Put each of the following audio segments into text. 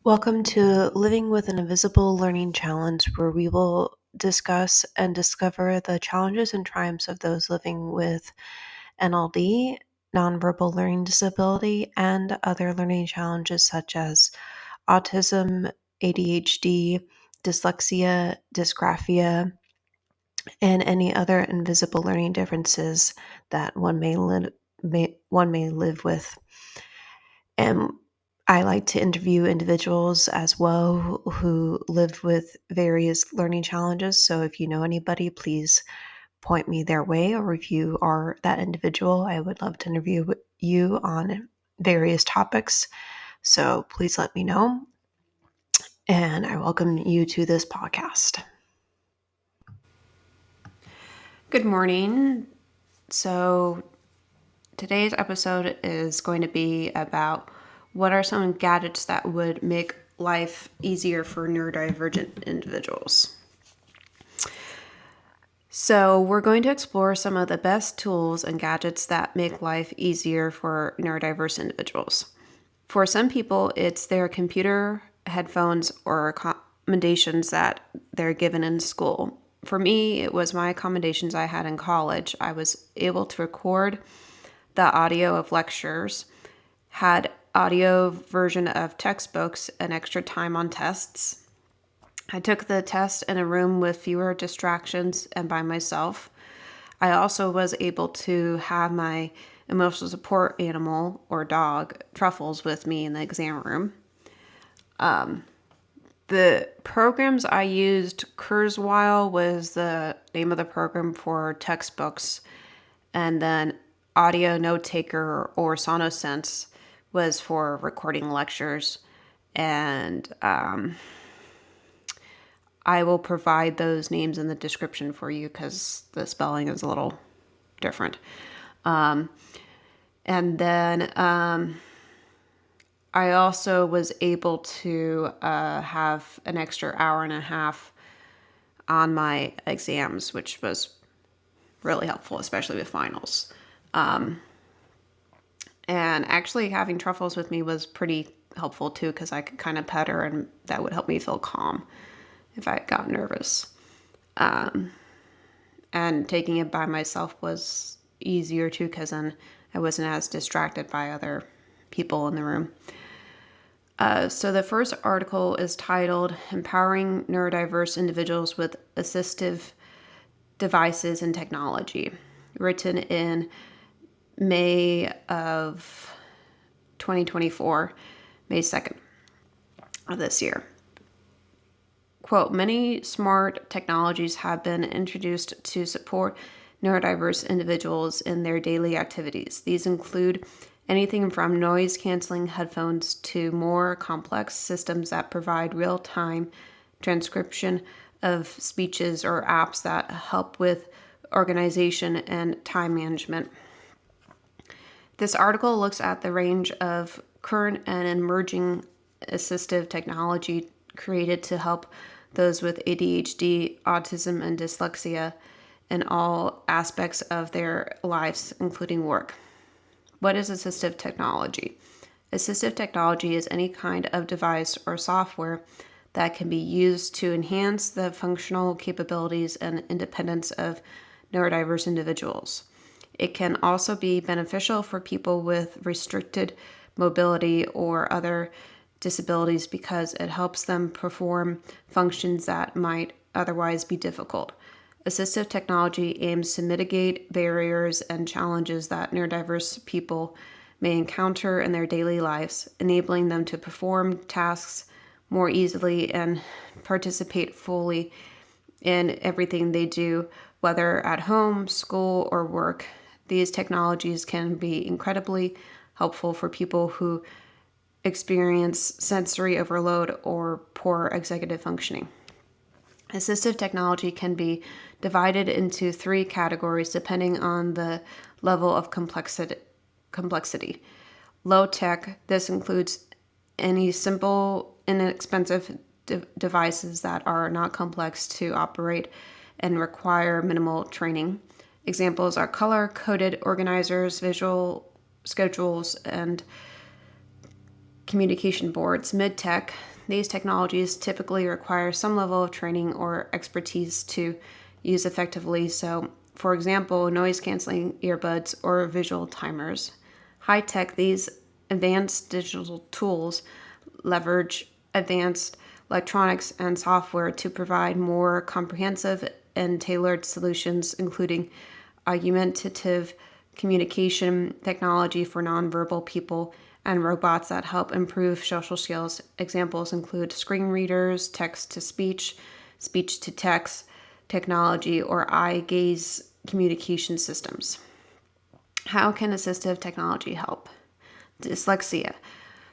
Welcome to Living with an Invisible Learning Challenge, where we will discuss and discover the challenges and triumphs of those living with NLD, nonverbal learning disability, and other learning challenges such as autism, ADHD, dyslexia, dysgraphia, and any other invisible learning differences that one may live with. And I like to interview individuals as well who live with various learning challenges. So if you know anybody, please point me their way, or if you are that individual, I would love to interview you on various topics. So please let me know. And I welcome you to this podcast. Good morning. So today's episode is going to be about what are some gadgets that would make life easier for neurodivergent individuals. So we're going to explore some of the best tools and gadgets that make life easier for neurodiverse individuals. For some people, it's their computer, headphones, or accommodations that they're given in school. For me, it was my accommodations I had in college. I was able to record the audio of lectures, had audio version of textbooks, and extra time on tests. I took the test in a room with fewer distractions and by myself. I also was able to have my emotional support animal or dog, Truffles, with me in the exam room. The programs I used, Kurzweil was the name of the program for textbooks, and then audio-noteaker or sonocent was for recording lectures, and I will provide those names in the description for you because the spelling is a little different. And then I also was able to have an extra hour and a half on my exams, which was really helpful, especially with finals. And actually having Truffles with me was pretty helpful too, because I could kind of pet her and that would help me feel calm if I got nervous. And taking it by myself was easier too, because then I wasn't as distracted by other people in the room. So the first article is titled Empowering Neurodiverse Individuals with Assistive Devices and Technology, written in May of 2024, May 2nd of this year. Quote, many smart technologies have been introduced to support neurodiverse individuals in their daily activities. These include anything from noise-canceling headphones to more complex systems that provide real-time transcription of speeches or apps that help with organization and time management. This article looks at the range of current and emerging assistive technology created to help those with ADHD, autism, and dyslexia in all aspects of their lives, including work. What is assistive technology? Assistive technology is any kind of device or software that can be used to enhance the functional capabilities and independence of neurodiverse individuals. It can also be beneficial for people with restricted mobility or other disabilities because it helps them perform functions that might otherwise be difficult. Assistive technology aims to mitigate barriers and challenges that neurodiverse people may encounter in their daily lives, enabling them to perform tasks more easily and participate fully in everything they do, whether at home, school, or work. These technologies can be incredibly helpful for people who experience sensory overload or poor executive functioning. Assistive technology can be divided into three categories depending on the level of complexity. Low tech, this includes any simple, inexpensive devices that are not complex to operate and require minimal training. Examples are color-coded organizers, visual schedules, and communication boards. Mid-tech, these technologies typically require some level of training or expertise to use effectively. So, for example, noise-canceling earbuds or visual timers. High-tech, these advanced digital tools leverage advanced electronics and software to provide more comprehensive and tailored solutions, including augmentative communication technology for nonverbal people and robots that help improve social skills. Examples include screen readers, text-to-speech, speech-to-text technology, or eye-gaze communication systems. How can assistive technology help? Dyslexia.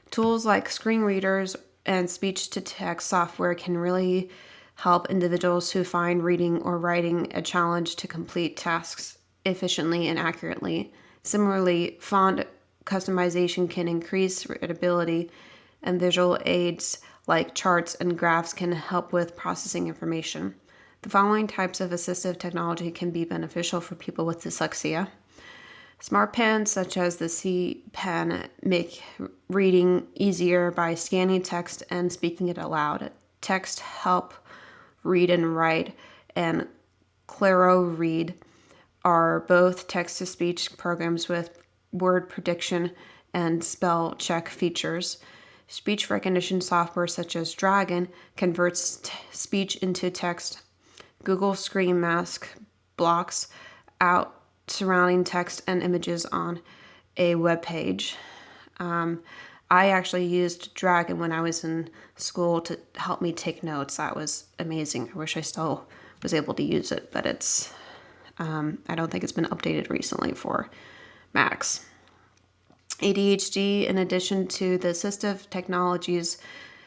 Tools like screen readers and speech-to-text software can really help individuals who find reading or writing a challenge to complete tasks efficiently and accurately. Similarly, font customization can increase readability, and visual aids like charts and graphs can help with processing information. The following types of assistive technology can be beneficial for people with dyslexia. Smart pens, such as the C Pen, make reading easier by scanning text and speaking it aloud. Text help read and write, and Claro Read are both text-to-speech programs with word prediction and spell check features. Speech recognition software such as Dragon converts speech into text. Google Screen Mask blocks out surrounding text and images on a web page. I actually used Dragon when I was in school to help me take notes. That was amazing. I wish I still was able to use it, but it's I don't think it's been updated recently for Macs. ADHD, in addition to the assistive technologies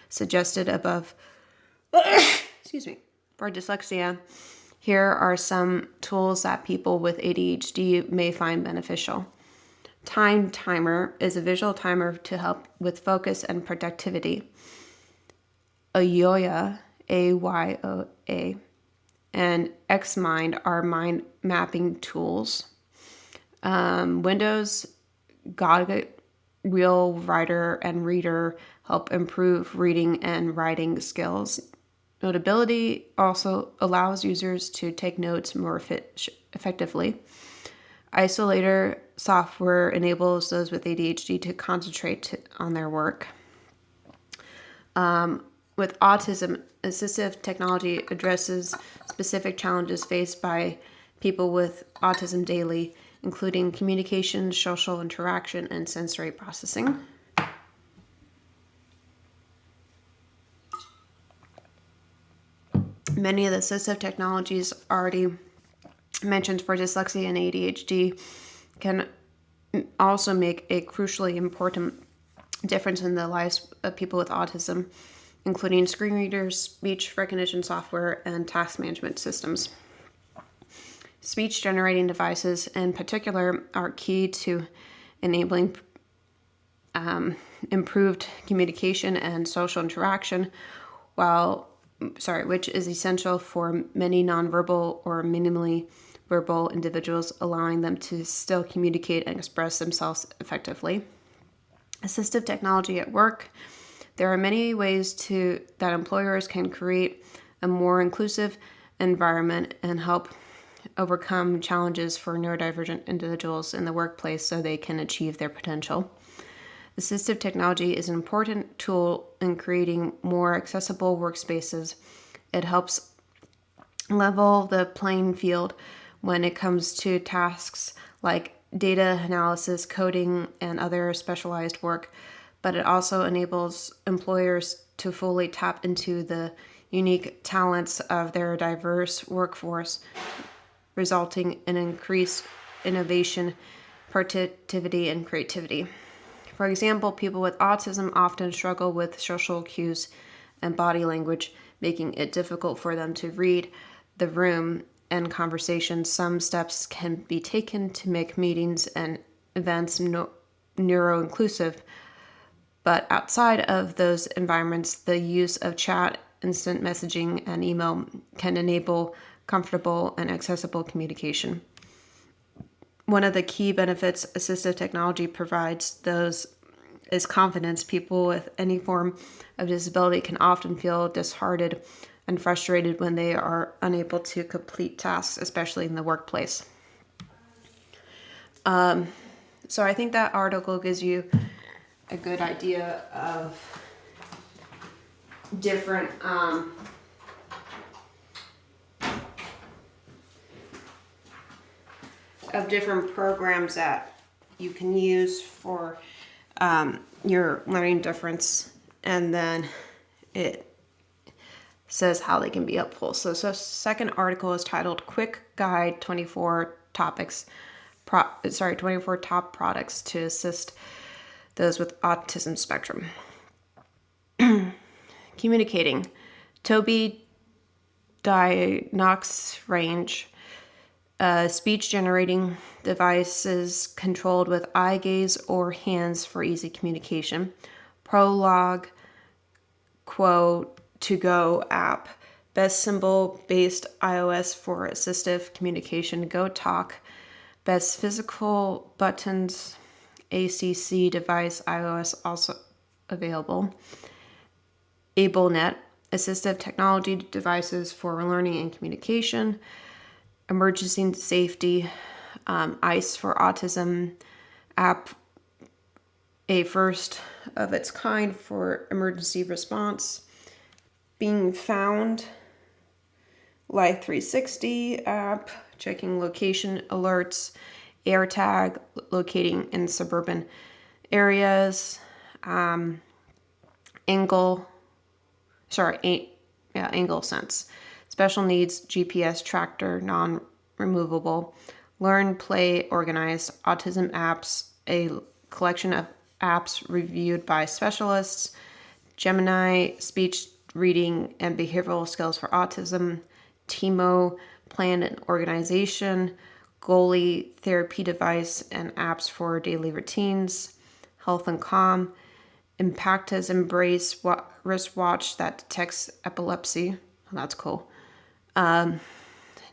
suggested above, excuse me, for dyslexia, here are some tools that people with ADHD may find beneficial. Time Timer is a visual timer to help with focus and productivity. Ayoya, A-Y-O-A, and Xmind are mind mapping tools. Windows, Godget, Real Writer, and Reader help improve reading and writing skills. Notability also allows users to take notes more effectively. Isolator software enables those with ADHD to concentrate on their work. With autism, assistive technology addresses specific challenges faced by people with autism daily, including communication, social interaction, and sensory processing. Many of the assistive technologies already mentioned for dyslexia and ADHD can also make a crucially important difference in the lives of people with autism, including screen readers, speech recognition software, and task management systems. Speech generating devices in particular are key to enabling improved communication and social interaction, which is essential for many nonverbal or minimally verbal individuals, allowing them to still communicate and express themselves effectively. Assistive technology at work. There are many ways that employers can create a more inclusive environment and help overcome challenges for neurodivergent individuals in the workplace so they can achieve their potential. Assistive technology is an important tool in creating more accessible workspaces. It helps level the playing field when it comes to tasks like data analysis, coding, and other specialized work, but it also enables employers to fully tap into the unique talents of their diverse workforce, resulting in increased innovation, productivity, and creativity. For example, people with autism often struggle with social cues and body language, making it difficult for them to read the room and conversations. Some steps can be taken to make meetings and events neuro-inclusive, but outside of those environments, the use of chat, instant messaging, and email can enable comfortable and accessible communication. One of the key benefits assistive technology provides those is confidence. People with any form of disability can often feel disheartened and frustrated when they are unable to complete tasks, especially in the workplace. So I think that article gives you a good idea of different programs that you can use for your learning difference, and then it says how they can be helpful. So second article is titled Quick Guide 24 Topics 24 top products to assist those with autism spectrum. Communicating. Toby Dinox range. Speech generating devices controlled with eye gaze or hands for easy communication. Prologue Quote to Go app. Best symbol based iOS for assistive communication. Go Talk. Best physical buttons ACC device iOS also available. AbleNet. Assistive technology devices for learning and communication. Emergency safety, ICE for autism app, a first of its kind for emergency response. Being Found, Life 360 app, checking location alerts. AirTag, locating in suburban areas. Angle Sense. Special needs GPS tracker, non-removable. Learn, play, organized. Autism apps, a collection of apps reviewed by specialists. Gemini, speech reading and behavioral skills for autism. Timo, plan and organization. Goalie, therapy device and apps for daily routines. Health and Calm. Impacta's Embrace wristwatch that detects epilepsy. Oh, that's cool.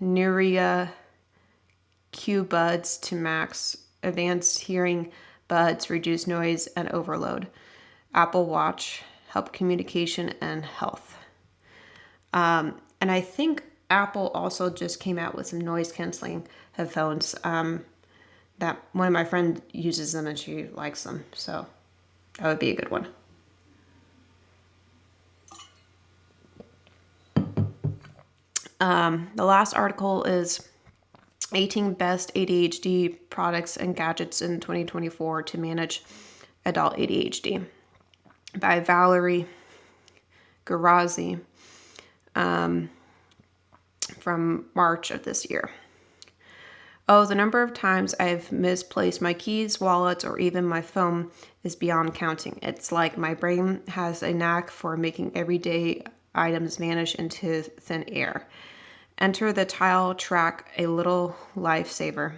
Nuria Q buds to max. Advanced hearing buds reduce noise and overload. Apple Watch, help communication and health. And I think Apple also just came out with some noise canceling headphones. That one of my friends uses them and she likes them, so that would be a good one. The last article is 18 best ADHD products and gadgets in 2024 to manage adult ADHD by Valerie Garazzi from March of this year. Oh, the number of times I've misplaced my keys, wallets, or even my phone is beyond counting. It's like my brain has a knack for making everyday items vanish into thin air. Enter the tile track, a little lifesaver.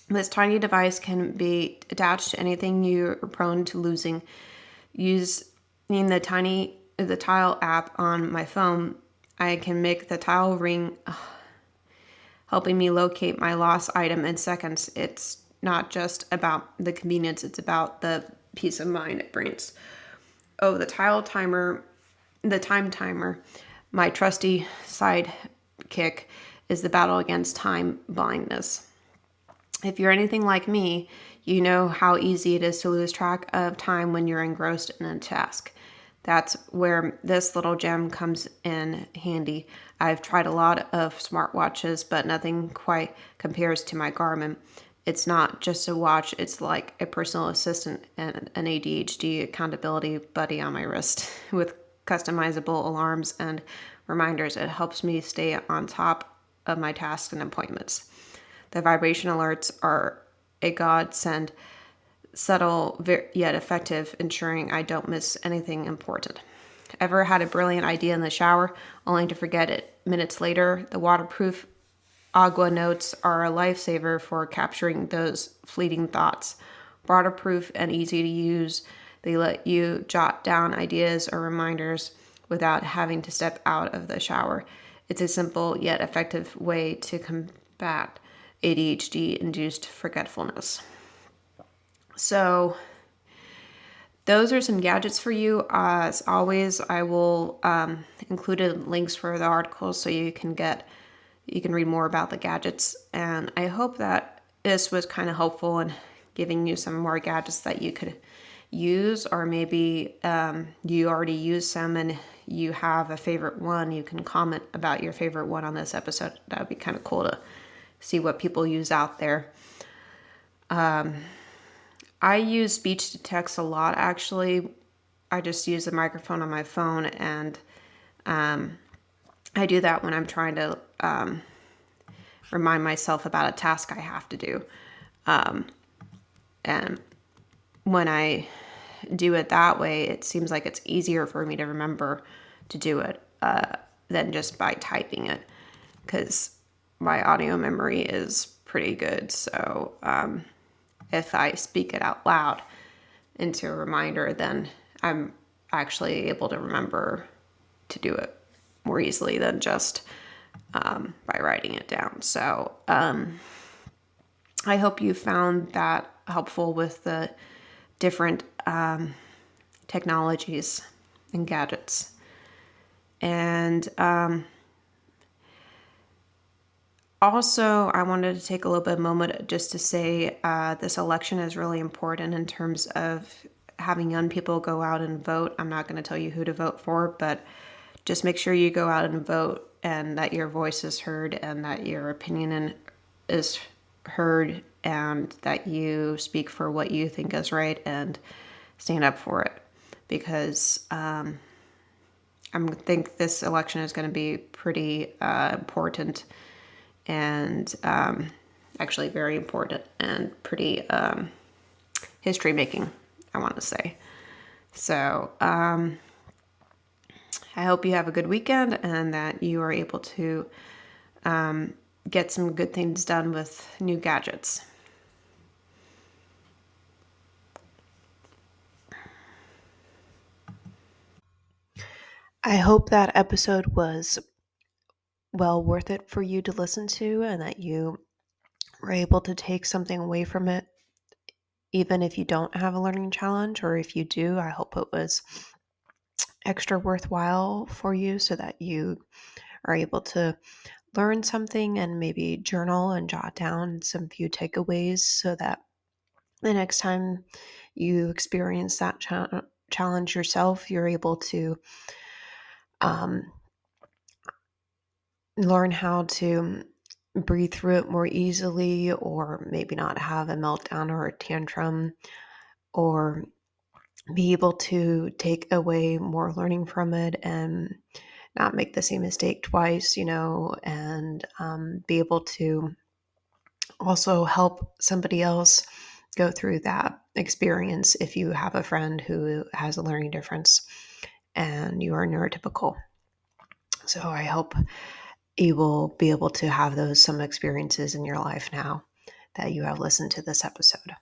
This tiny device can be attached to anything you're prone to losing. Using the tile app on my phone, I can make the tile ring, helping me locate my lost item in seconds. It's not just about the convenience, it's about the peace of mind it brings. Oh, the time timer, my trusty sidekick, is the battle against time blindness. If you're anything like me, you know how easy it is to lose track of time when you're engrossed in a task. That's where this little gem comes in handy. I've tried a lot of smartwatches, but nothing quite compares to my Garmin. It's not just a watch, it's like a personal assistant and an ADHD accountability buddy on my wrist. With customizable alarms and reminders, it helps me stay on top of my tasks and appointments. The vibration alerts are a godsend, subtle yet effective, ensuring I don't miss anything important. Ever had a brilliant idea in the shower, only to forget it minutes later? The waterproof Agua notes are a lifesaver for capturing those fleeting thoughts. Waterproof and easy to use, they let you jot down ideas or reminders without having to step out of the shower. It's a simple yet effective way to combat ADHD-induced forgetfulness. So those are some gadgets for you. As always, I will include links for the articles so you can read more about the gadgets. And I hope that this was kind of helpful in giving you some more gadgets that you could use, or maybe you already use some and you have a favorite one. You can comment about your favorite one on this episode. That would be kind of cool to see what people use out there. I use speech to text a lot, actually. I just use the microphone on my phone, and I do that when I'm trying to remind myself about a task I have to do. And when I do it that way, it seems like it's easier for me to remember to do it than just by typing it, because my audio memory is pretty good. So if I speak it out loud into a reminder, then I'm actually able to remember to do it more easily than just by writing it down. So I hope you found that helpful with the different technologies and gadgets. And also, I wanted to take a little bit of a moment just to say this election is really important in terms of having young people go out and vote. I'm not going to tell you who to vote for, but just make sure you go out and vote, and that your voice is heard, and that your opinion is heard, and that you speak for what you think is right and stand up for it. Because I think this election is going to be pretty important, and actually very important, and pretty history making, I want to say. So I hope you have a good weekend, and that you are able to get some good things done with new gadgets. I hope that episode was well worth it for you to listen to, and that you were able to take something away from it, even if you don't have a learning challenge, or if you do. I hope it was extra worthwhile for you, so that you are able to learn something and maybe journal and jot down some few takeaways, so that the next time you experience that challenge yourself, you're able to learn how to breathe through it more easily, or maybe not have a meltdown or a tantrum, or be able to take away more learning from it and not make the same mistake twice, and be able to also help somebody else go through that experience if you have a friend who has a learning difference and you are neurotypical. So I hope you will be able to have some experiences in your life now that you have listened to this episode.